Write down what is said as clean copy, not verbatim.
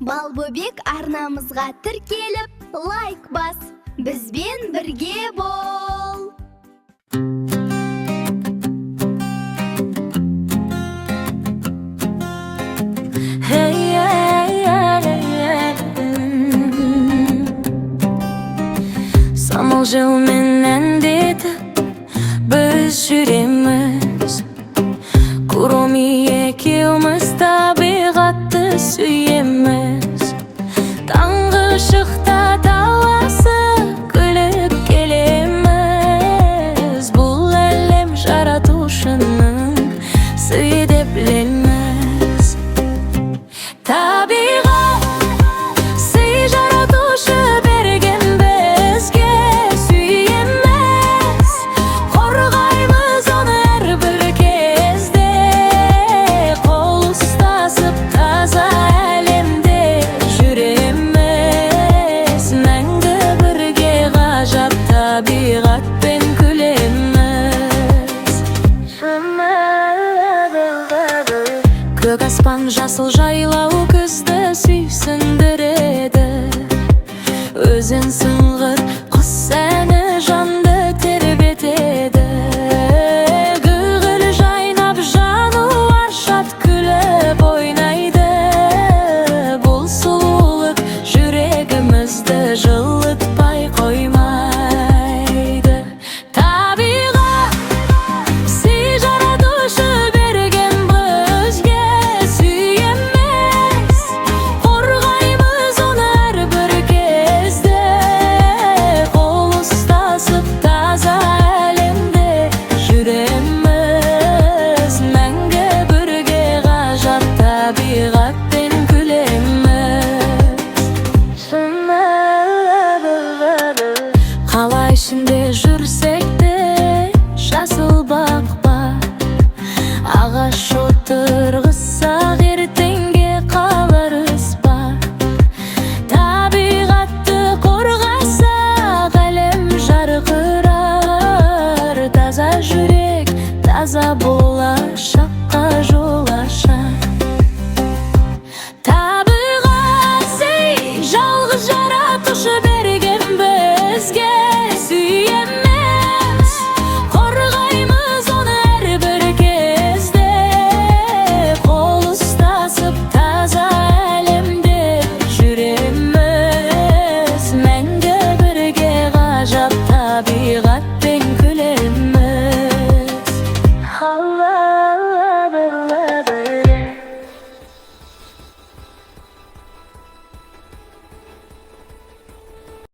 Балбөбек арнамызға тіркеліп, лайк бас, бізбен бірге бол. Самал жылмен детіп біз жүреміз. Куроми екеуміз табиғатты сүйеміз. Таңғы шықта таласып күліп келеміз. Бұл әлем жаратушының сыйы деп білеміз. Табиғат сый жаратушы берген бізге, сүйеміз, қорғаймыз оны әрбір кезде. Қол ұстасып таза әлемде жүреміз, мәңгі бірге ғажап табиғатпен күлеміз. Көк аспан жасыл жайлау күзді сүйсіндіреді. Өзен